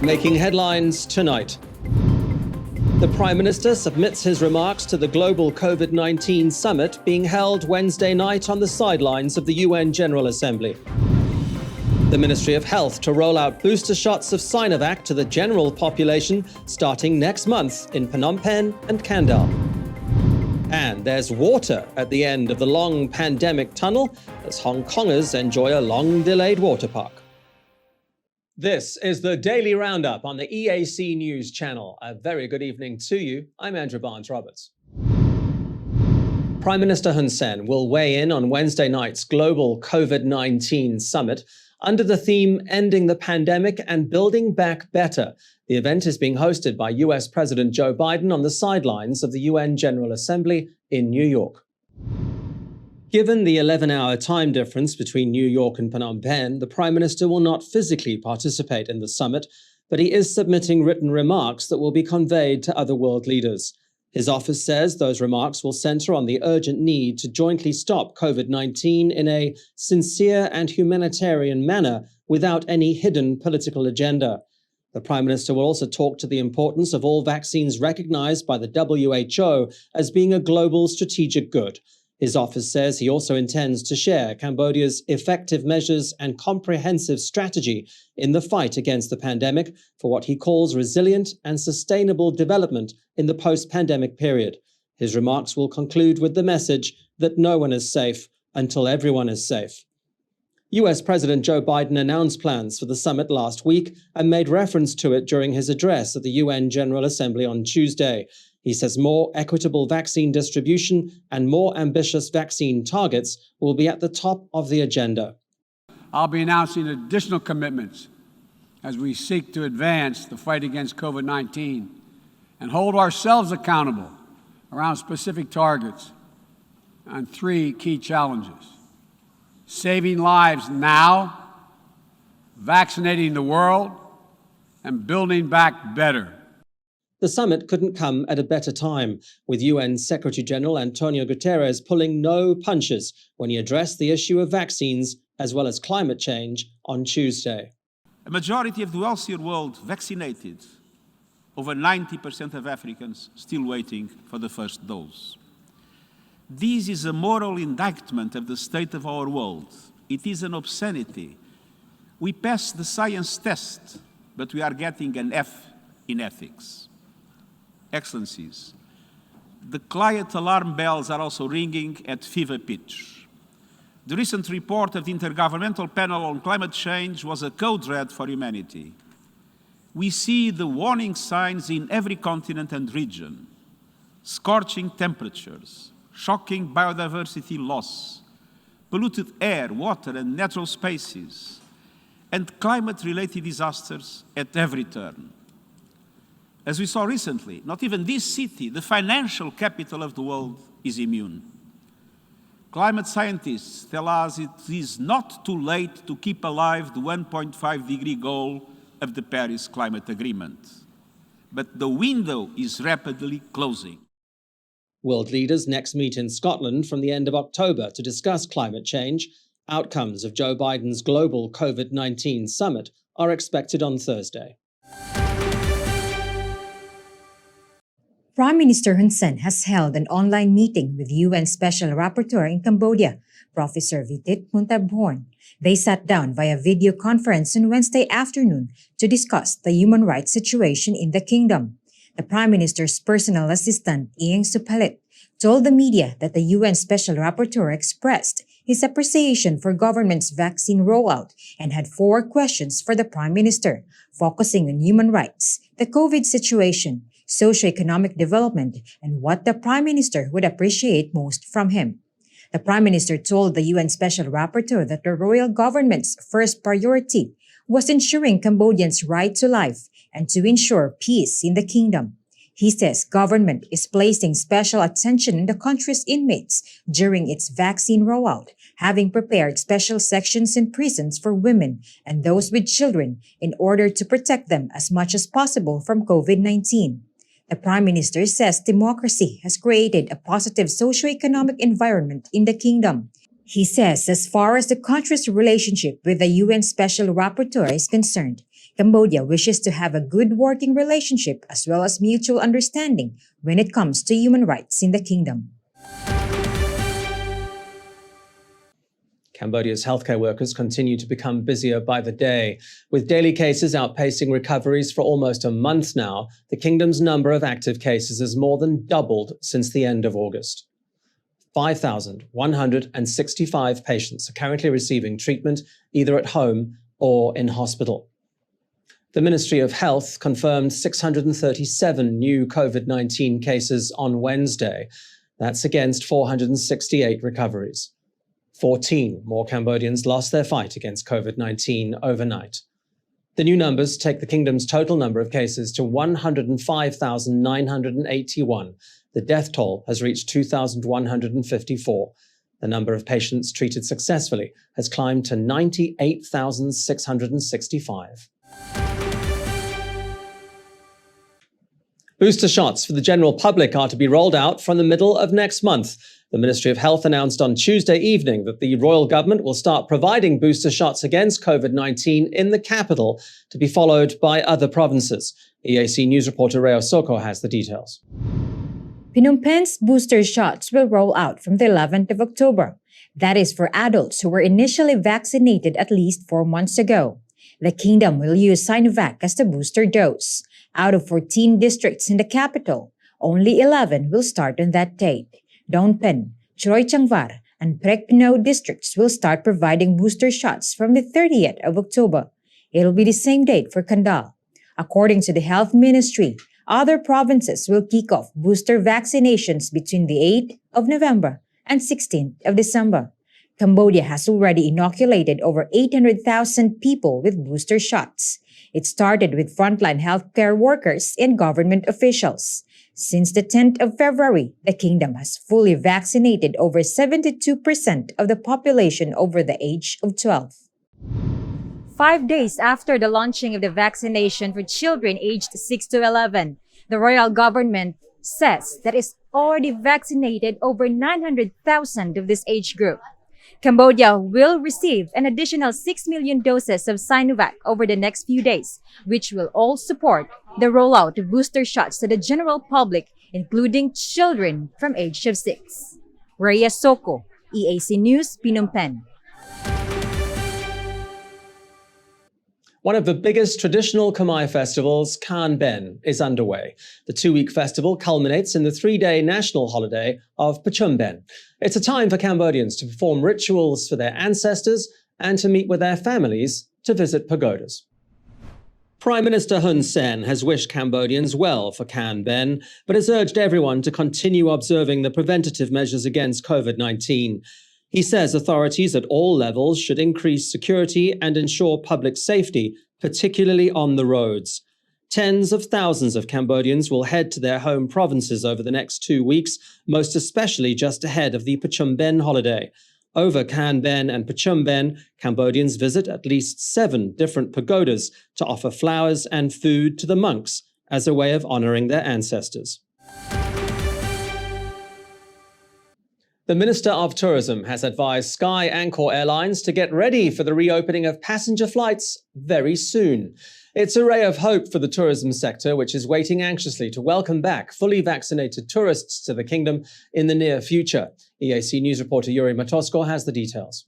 Making headlines tonight. The Prime Minister submits his remarks to the global COVID-19 summit being held Wednesday night on the sidelines of the UN General Assembly. The Ministry of Health to roll out booster shots of Sinovac to the general population starting next month in Phnom Penh and Kandal. And there's water at the end of the long pandemic tunnel as Hong Kongers enjoy a long-delayed water park. This is the Daily Roundup on the EAC News Channel. A very good evening to you. I'm Andrew Barnes-Roberts. Prime Minister Hun Sen will weigh in on Wednesday night's global COVID-19 summit under the theme Ending the Pandemic and Building Back Better. The event is being hosted by US President Joe Biden on the sidelines of the UN General Assembly in New York. Given the 11-hour time difference between New York and Phnom Penh, the Prime Minister will not physically participate in the summit, but he is submitting written remarks that will be conveyed to other world leaders. His office says those remarks will center on the urgent need to jointly stop COVID-19 in a sincere and humanitarian manner without any hidden political agenda. The Prime Minister will also talk to the importance of all vaccines recognized by the WHO as being a global strategic good. His office says he also intends to share Cambodia's effective measures and comprehensive strategy in the fight against the pandemic for what he calls resilient and sustainable development in the post-pandemic period. His remarks will conclude with the message that no one is safe until everyone is safe. US President Joe Biden announced plans for the summit last week and made reference to it during his address at the UN General Assembly on Tuesday. He says more equitable vaccine distribution and more ambitious vaccine targets will be at the top of the agenda. I'll be announcing additional commitments as we seek to advance the fight against COVID-19 and hold ourselves accountable around specific targets on three key challenges: saving lives now, vaccinating the world, and building back better. The summit couldn't come at a better time, with UN Secretary-General Antonio Guterres pulling no punches when he addressed the issue of vaccines as well as climate change on Tuesday. A majority of the wealthier world vaccinated, over 90% of Africans still waiting for the first dose. This is a moral indictment of the state of our world. It is an obscenity. We passed the science test, but we are getting an F in ethics. Excellencies, the climate alarm bells are also ringing at fever pitch. The recent report of the Intergovernmental Panel on Climate Change was a code red for humanity. We see the warning signs in every continent and region: scorching temperatures, shocking biodiversity loss, polluted air, water, and natural spaces, and climate-related disasters at every turn. As we saw recently, not even this city, the financial capital of the world, is immune. Climate scientists tell us it is not too late to keep alive the 1.5-degree goal of the Paris Climate Agreement. But the window is rapidly closing. World leaders next meet in Scotland from the end of October to discuss climate change. Outcomes of Joe Biden's global COVID-19 summit are expected on Thursday. Prime Minister Hun Sen has held an online meeting with UN Special Rapporteur in Cambodia, Professor Vitit Muntabhorn. They sat down via video conference on Wednesday afternoon to discuss the human rights situation in the kingdom. The Prime Minister's personal assistant, Ieng Supalit, told the media that the UN Special Rapporteur expressed his appreciation for government's vaccine rollout and had 4 questions for the Prime Minister, focusing on human rights, the COVID situation, socioeconomic development, and what the Prime Minister would appreciate most from him. The Prime Minister told the UN Special Rapporteur that the royal government's first priority was ensuring Cambodians' right to life and to ensure peace in the kingdom. He says government is placing special attention on the country's inmates during its vaccine rollout, having prepared special sections in prisons for women and those with children in order to protect them as much as possible from COVID-19. The Prime Minister says democracy has created a positive socio-economic environment in the kingdom. He says as far as the country's relationship with the UN Special Rapporteur is concerned, Cambodia wishes to have a good working relationship as well as mutual understanding when it comes to human rights in the kingdom. Cambodia's healthcare workers continue to become busier by the day. With daily cases outpacing recoveries for almost a month now, the kingdom's number of active cases has more than doubled since the end of August. 5,165 patients are currently receiving treatment either at home or in hospital. The Ministry of Health confirmed 637 new COVID-19 cases on Wednesday. That's against 468 recoveries. 14 more Cambodians lost their fight against COVID-19 overnight. The new numbers take the kingdom's total number of cases to 105,981. The death toll has reached 2,154. The number of patients treated successfully has climbed to 98,665. Booster shots for the general public are to be rolled out from the middle of next month. The Ministry of Health announced on Tuesday evening that the royal government will start providing booster shots against COVID-19 in the capital, to be followed by other provinces. EAC News reporter Reo Soko has the details. Phnom Penh's booster shots will roll out from the 11th of October. That is for adults who were initially vaccinated at least 4 months ago. The kingdom will use Sinovac as the booster dose. Out of 14 districts in the capital, only 11 will start on that date. Phnom Penh, Chroy Changvar, and Prek Pino districts will start providing booster shots from the 30th of October. It'll be the same date for Kandal. According to the Health Ministry, other provinces will kick off booster vaccinations between the 8th of November and 16th of December. Cambodia has already inoculated over 800,000 people with booster shots. It started with frontline healthcare workers and government officials. Since the 10th of February, the kingdom has fully vaccinated over 72% of the population over the age of 12. 5 days after the launching of the vaccination for children aged 6 to 11, the royal government says that it's already vaccinated over 900,000 of this age group. Cambodia will receive an additional 6 million doses of Sinovac over the next few days, which will all support the rollout of booster shots to the general public, including children from age of 6. Rhea Soko, EAC News, Phnom Penh. One of the biggest traditional Khmer festivals, Khan Ben, is underway. The 2-week festival culminates in the 3-day national holiday of Pachum Ben. It's a time for Cambodians to perform rituals for their ancestors and to meet with their families to visit pagodas. Prime Minister Hun Sen has wished Cambodians well for Khan Ben, but has urged everyone to continue observing the preventative measures against COVID-19. He says authorities at all levels should increase security and ensure public safety, particularly on the roads. Tens of thousands of Cambodians will head to their home provinces over the next 2 weeks, most especially just ahead of the Pachum Ben holiday. Over Khan Ben and Pachum Ben, Cambodians visit at least 7 different pagodas to offer flowers and food to the monks as a way of honoring their ancestors. The Minister of Tourism has advised Sky Angkor Airlines to get ready for the reopening of passenger flights very soon. It's a ray of hope for the tourism sector, which is waiting anxiously to welcome back fully vaccinated tourists to the kingdom in the near future. EAC News reporter Yuri Matosko has the details.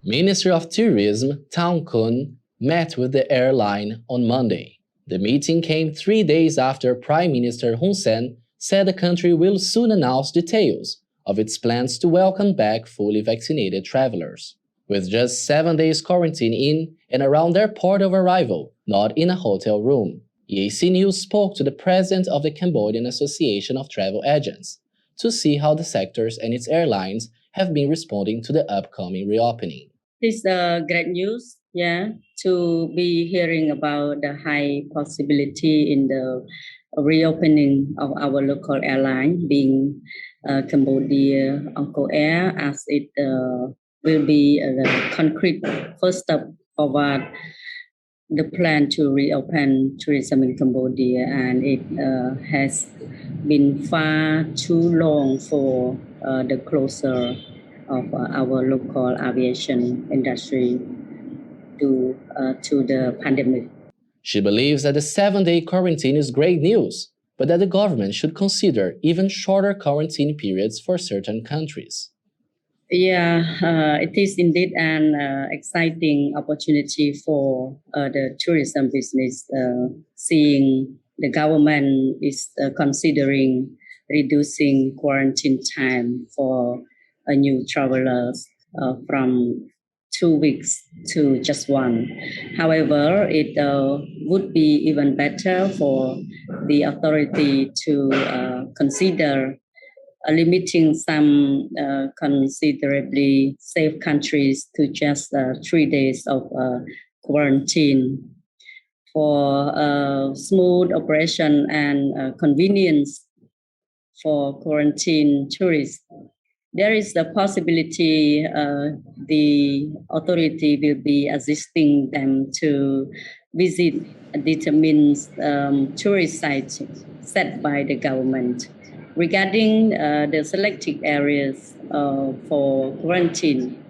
Minister of Tourism Thong Kun met with the airline on Monday. The meeting came 3 days after Prime Minister Hun Sen said the country will soon announce details of its plans to welcome back fully vaccinated travelers. With just 7 days quarantine in and around their port of arrival, not in a hotel room. EAC News spoke to the president of the Cambodian Association of Travel Agents to see how the sectors and its airlines have been responding to the upcoming reopening. It's great news, to be hearing about the high possibility in the reopening of our local airline, being Cambodia Angkor Air, as it will be the concrete first step forward the plan to reopen tourism in Cambodia, and it has been far too long for the closure of our local aviation industry due to the pandemic. She believes that the 7-day quarantine is great news, but that the government should consider even shorter quarantine periods for certain countries. Yeah, it is indeed an exciting opportunity for the tourism business, seeing the government is considering reducing quarantine time for new travelers from 2 weeks to just one. However, it would be even better for the authority to consider limiting some considerably safe countries to just 3 days of quarantine for smooth operation and convenience for quarantine tourists. There is the possibility the authority will be assisting them to visit determined tourist sites set by the government. Regarding the selected areas for quarantine,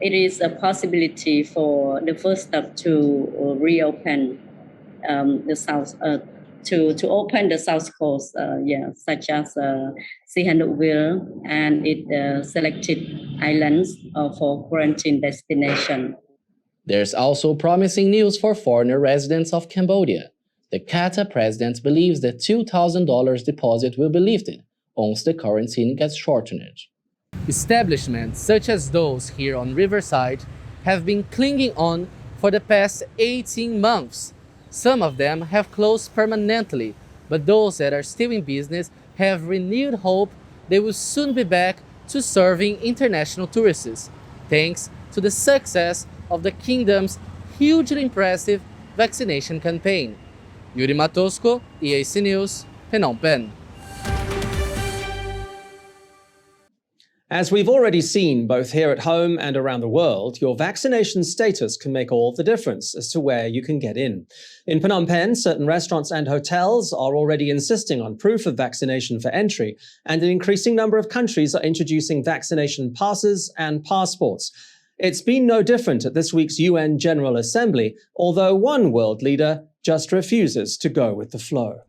it is a possibility for the first step to reopen the south to open the south coast, such as Sihanoukville and its selected islands for quarantine destination. There's also promising news for foreigner residents of Cambodia. The Qatar president believes the $2,000 deposit will be lifted once the quarantine gets shortened. Establishments such as those here on Riverside have been clinging on for the past 18 months. Some of them have closed permanently, but those that are still in business have renewed hope they will soon be back to serving international tourists, thanks to the success of the kingdom's hugely impressive vaccination campaign. Yuri Matosco, EAC News, Phnom Penh. As we've already seen both here at home and around the world, your vaccination status can make all the difference as to where you can get in. In Phnom Penh, certain restaurants and hotels are already insisting on proof of vaccination for entry, and an increasing number of countries are introducing vaccination passes and passports. It's been no different at this week's UN General Assembly, although one world leader just refuses to go with the flow.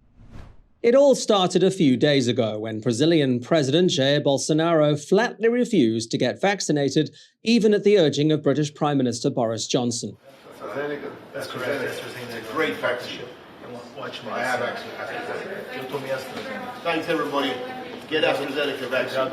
It all started a few days ago when Brazilian President Jair Bolsonaro flatly refused to get vaccinated, even at the urging of British Prime Minister Boris Johnson. That's correct. It's a great vaccine. I have AstraZeneca. Thanks, everybody. Get AstraZeneca vaccine.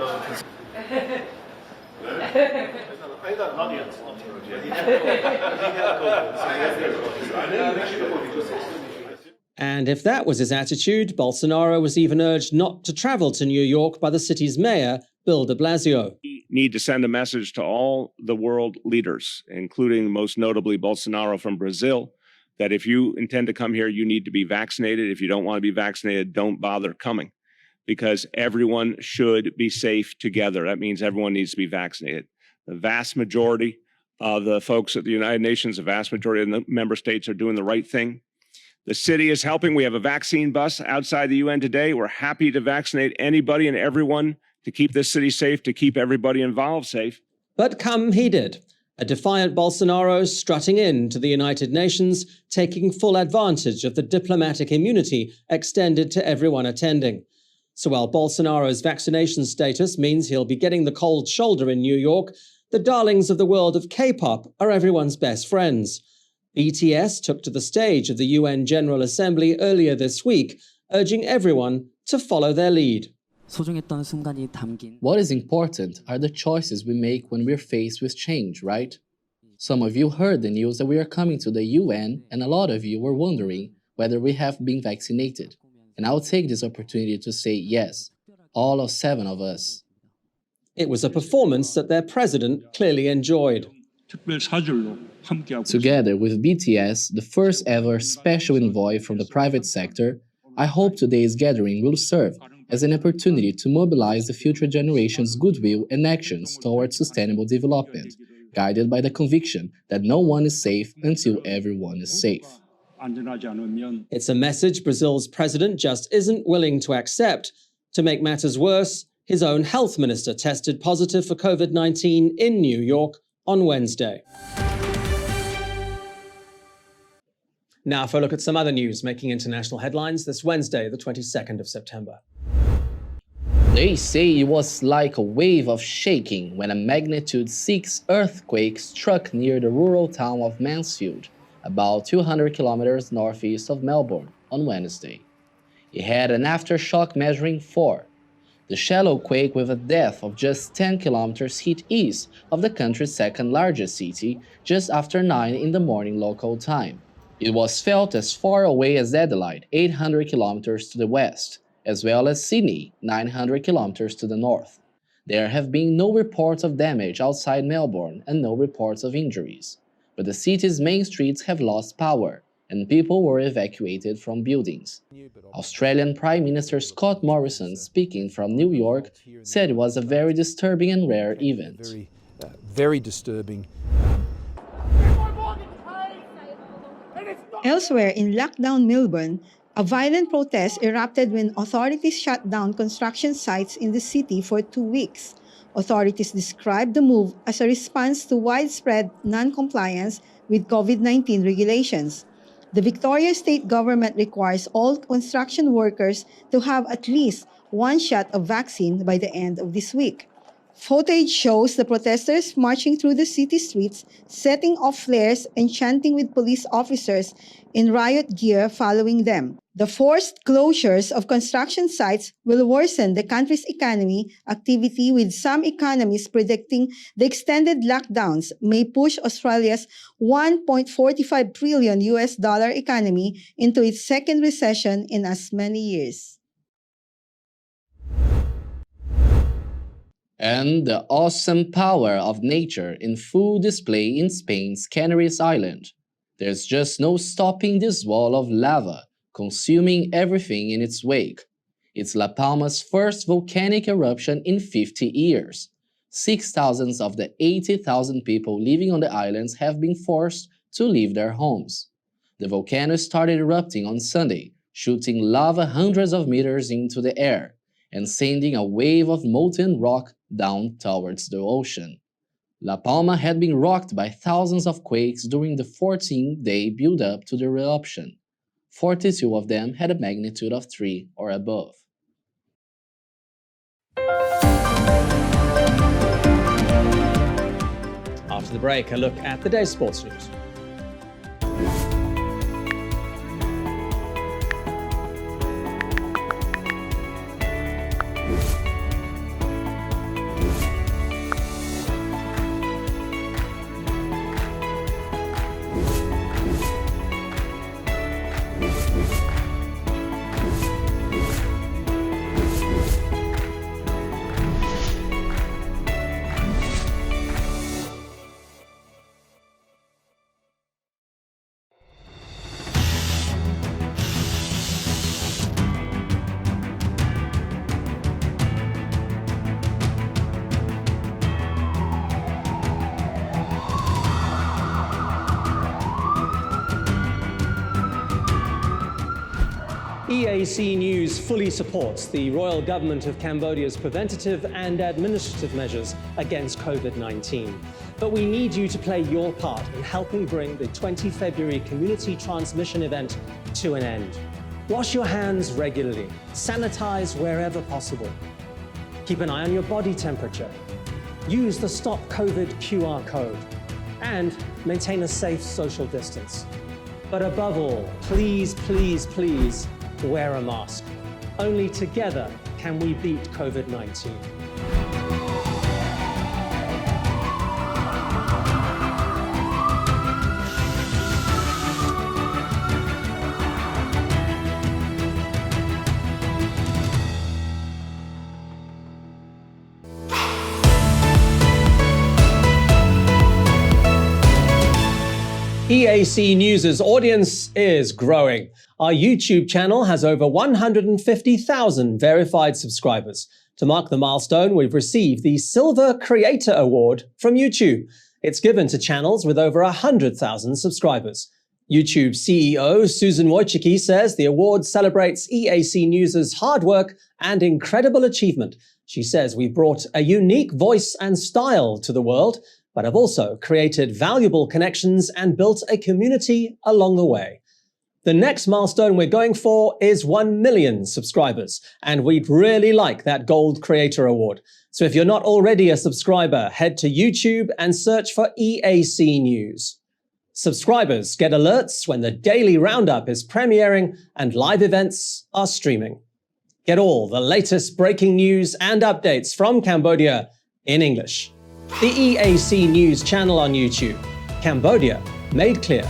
And if that was his attitude, Bolsonaro was even urged not to travel to New York by the city's mayor, Bill de Blasio. We need to send a message to all the world leaders, including most notably Bolsonaro from Brazil, that if you intend to come here, you need to be vaccinated. If you don't want to be vaccinated, don't bother coming, because everyone should be safe together. That means everyone needs to be vaccinated. The vast majority of the folks at the United Nations, the vast majority of the member states are doing the right thing. The city is helping. We have a vaccine bus outside the UN today. We're happy to vaccinate anybody and everyone to keep this city safe, to keep everybody involved safe. But come he did. A defiant Bolsonaro strutting in to the United Nations, taking full advantage of the diplomatic immunity extended to everyone attending. So while Bolsonaro's vaccination status means he'll be getting the cold shoulder in New York, the darlings of the world of K-pop are everyone's best friends. BTS took to the stage of the UN General Assembly earlier this week, urging everyone to follow their lead. What is important are the choices we make when we're faced with change, right? Some of you heard the news that we are coming to the UN, and a lot of you were wondering whether we have been vaccinated. And I'll take this opportunity to say yes, all 7 of us. It was a performance that their president clearly enjoyed. Together with BTS, the first ever special envoy from the private sector, I hope today's gathering will serve as an opportunity to mobilize the future generation's goodwill and actions towards sustainable development, guided by the conviction that no one is safe until everyone is safe. It's a message Brazil's president just isn't willing to accept. To make matters worse, his own health minister tested positive for COVID-19 in New York on Wednesday. Now for a look at some other news making international headlines this Wednesday, the 22nd of September. They say it was like a wave of shaking when a magnitude 6 earthquake struck near the rural town of Mansfield, about 200 kilometers northeast of Melbourne, on Wednesday. It had an aftershock measuring 4. The shallow quake, with a depth of just 10 kilometers, hit east of the country's second largest city just after 9 in the morning local time. It was felt as far away as Adelaide, 800 kilometers to the west, as well as Sydney, 900 kilometers to the north. There have been no reports of damage outside Melbourne and no reports of injuries, but the city's main streets have lost power and people were evacuated from buildings. Australian Prime Minister Scott Morrison, speaking from New York, said it was a very disturbing and rare event. Very disturbing. Elsewhere in lockdown Melbourne, a violent protest erupted when authorities shut down construction sites in the city for 2 weeks. Authorities described the move as a response to widespread non-compliance with COVID-19 regulations. The Victoria state government requires all construction workers to have at least 1 shot of vaccine by the end of this week. Footage shows the protesters marching through the city streets, setting off flares and chanting with police officers in riot gear following them. The forced closures of construction sites will worsen the country's economy activity, with some economists predicting the extended lockdowns may push Australia's $1.45 trillion economy into its second recession in as many years. And the awesome power of nature in full display in Spain's Canaries Island. There's just no stopping this wall of lava, consuming everything in its wake. It's La Palma's first volcanic eruption in 50 years. 6,000 of the 80,000 people living on the islands have been forced to leave their homes. The volcano started erupting on Sunday, shooting lava hundreds of meters into the air and sending a wave of molten rock down towards the ocean. La Palma had been rocked by thousands of quakes during the 14-day build-up to the eruption. 42 of them had a magnitude of 3 or above. After the break, a look at the day's sports news. EAC News fully supports the Royal Government of Cambodia's preventative and administrative measures against COVID-19. But we need you to play your part in helping bring the 20 February community transmission event to an end. Wash your hands regularly, sanitize wherever possible. Keep an eye on your body temperature. Use the Stop COVID QR code and maintain a safe social distance. But above all, please, please, please, wear a mask. Only together can we beat COVID-19. EAC News' audience is growing. Our YouTube channel has over 150,000 verified subscribers. To mark the milestone, we've received the Silver Creator Award from YouTube. It's given to channels with over 100,000 subscribers. YouTube CEO Susan Wojcicki says the award celebrates EAC News' hard work and incredible achievement. She says we've brought a unique voice and style to the world, but have also created valuable connections and built a community along the way. The next milestone we're going for is 1 million subscribers, and we'd really like that Gold Creator Award. So if you're not already a subscriber, head to YouTube and search for EAC News. Subscribers get alerts when the Daily Roundup is premiering and live events are streaming. Get all the latest breaking news and updates from Cambodia in English. The EAC News channel on YouTube. Cambodia made clear.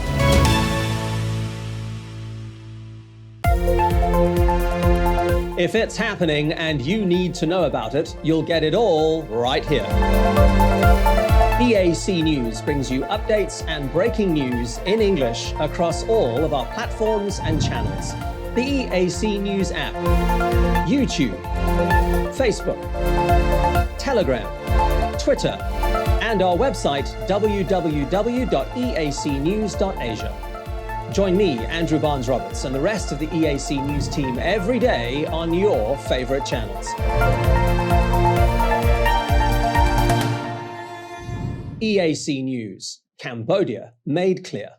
If it's happening and you need to know about it, you'll get it all right here. EAC News brings you updates and breaking news in English across all of our platforms and channels. The EAC News app, YouTube, Facebook, Telegram, Twitter, and our website www.eacnews.asia. Join me, Andrew Barnes-Roberts, and the rest of the EAC News team every day on your favorite channels. EAC News, Cambodia made clear.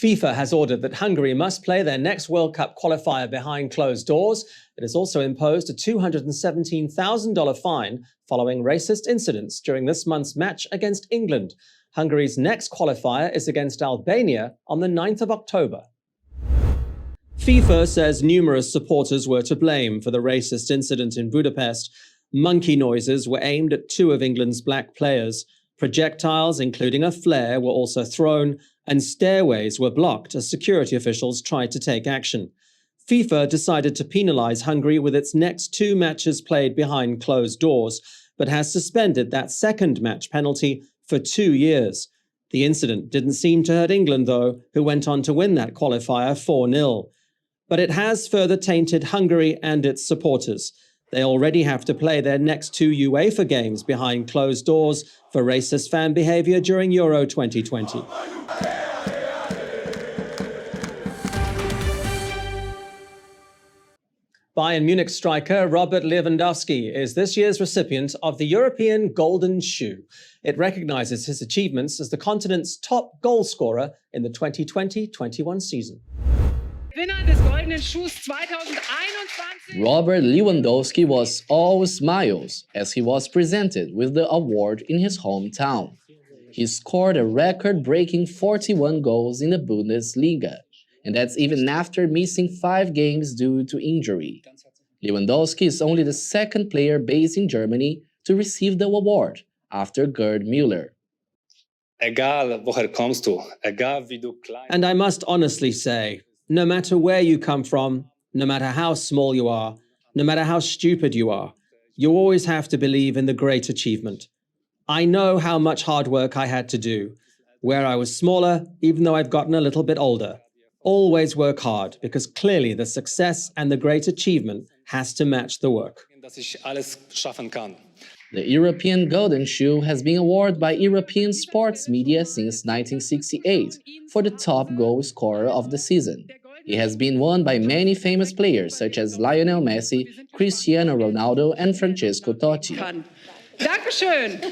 FIFA has ordered that Hungary must play their next World Cup qualifier behind closed doors. It has also imposed a $217,000 fine following racist incidents during this month's match against England. Hungary's next qualifier is against Albania on the 9th of October. FIFA says numerous supporters were to blame for the racist incident in Budapest. Monkey noises were aimed at two of England's black players. Projectiles, including a flare, were also thrown, and stairways were blocked as security officials tried to take action. FIFA decided to penalize Hungary with its next two matches played behind closed doors, but has suspended that second match penalty for 2 years. The incident didn't seem to hurt England, though, who went on to win that qualifier 4-0. But it has further tainted Hungary and its supporters. They already have to play their next two UEFA games behind closed doors for racist fan behavior during Euro 2020. Bayern Munich striker Robert Lewandowski is this year's recipient of the European Golden Shoe. It recognizes his achievements as the continent's top goal scorer in the 2020-21 season. Robert Lewandowski was all smiles as he was presented with the award in his hometown. He scored a record-breaking 41 goals in the Bundesliga, and that's even after missing 5 games due to injury. Lewandowski is only the second player based in Germany to receive the award, after Gerd Müller. And I must honestly say, no matter where you come from, no matter how small you are, no matter how stupid you are, you always have to believe in the great achievement. I know how much hard work I had to do. Where I was smaller, even though I've gotten a little bit older. Always work hard, because clearly the success and the great achievement has to match the work. The European Golden Shoe has been awarded by European sports media since 1968 for the top goal scorer of the season. It has been won by many famous players such as Lionel Messi, Cristiano Ronaldo, and Francesco Totti. Dankeschön.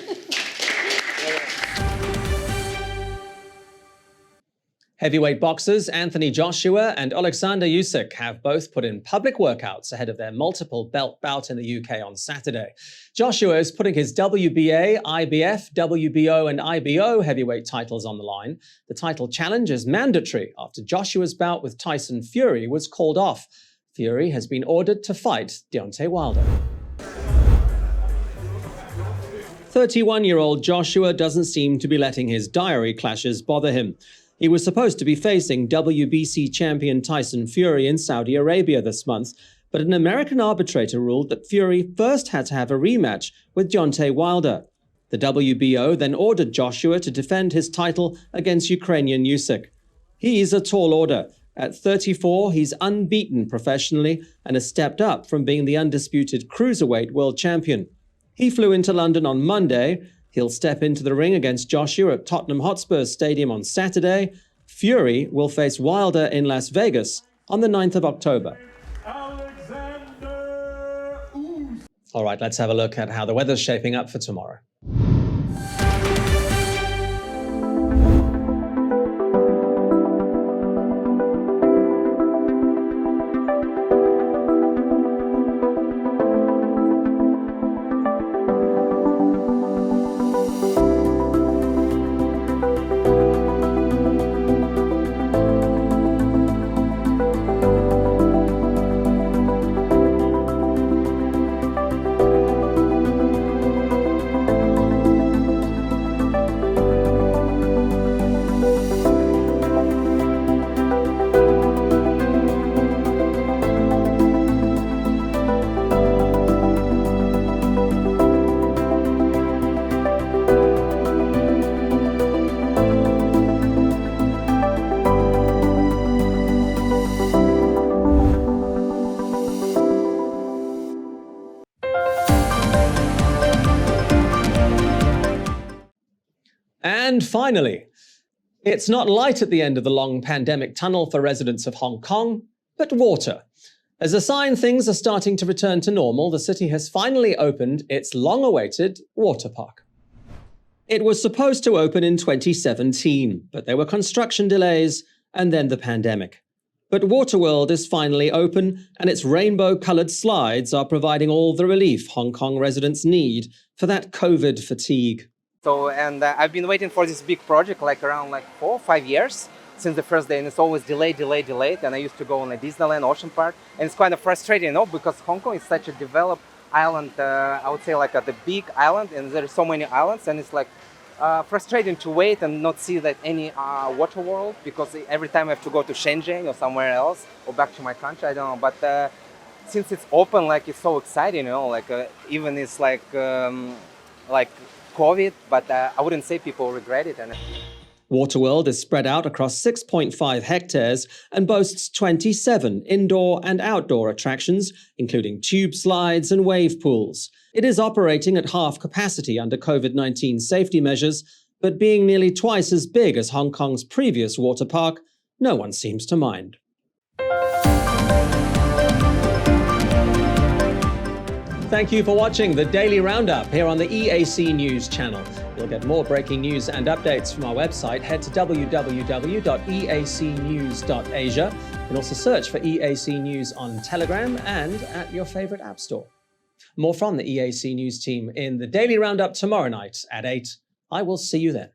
Heavyweight boxers Anthony Joshua and Alexander Usyk have both put in public workouts ahead of their multiple belt bout in the UK on Saturday. Joshua is putting his WBA, IBF, WBO and IBO heavyweight titles on the line. The title challenge is mandatory after Joshua's bout with Tyson Fury was called off. Fury has been ordered to fight Deontay Wilder. 31-year-old Joshua doesn't seem to be letting his diary clashes bother him. He was supposed to be facing WBC champion Tyson Fury in Saudi Arabia this month, but an American arbitrator ruled that Fury first had to have a rematch with Deontay Wilder. The WBO then ordered Joshua to defend his title against Ukrainian Usyk. He's a tall order. At 34, he's unbeaten professionally and has stepped up from being the undisputed cruiserweight world champion. He flew into London on Monday. He'll step into the ring against Joshua at Tottenham Hotspur Stadium on Saturday. Fury will face Wilder in Las Vegas on the 9th of October. All right, let's have a look at how the weather's shaping up for tomorrow. And finally, it's not light at the end of the long pandemic tunnel for residents of Hong Kong, but water. As a sign things are starting to return to normal, the city has finally opened its long-awaited water park. It was supposed to open in 2017, but there were construction delays and then the pandemic. But Waterworld is finally open, and its rainbow-coloured slides are providing all the relief Hong Kong residents need for that COVID fatigue. So, I've been waiting for this big project around 4 or 5 years since the first day, and it's always delayed. And I used to go on a Disneyland Ocean Park, and it's kind of frustrating, because Hong Kong is such a developed island. I would say a big island, and there are so many islands, and it's frustrating to wait and not see any water world, because every time I have to go to Shenzhen or somewhere else or back to my country, I don't know. But since it's open, it's so exciting, even it's COVID, but I wouldn't say people regret it. Waterworld is spread out across 6.5 hectares and boasts 27 indoor and outdoor attractions, including tube slides and wave pools. It is operating at half capacity under COVID-19 safety measures, but being nearly twice as big as Hong Kong's previous water park, no one seems to mind. Thank you for watching the Daily Roundup here on the EAC News channel. You'll get more breaking news and updates from our website. Head to www.eacnews.asia. You can also search for EAC News on Telegram and at your favorite app store. More from the EAC News team in the Daily Roundup tomorrow night at 8. I will see you then.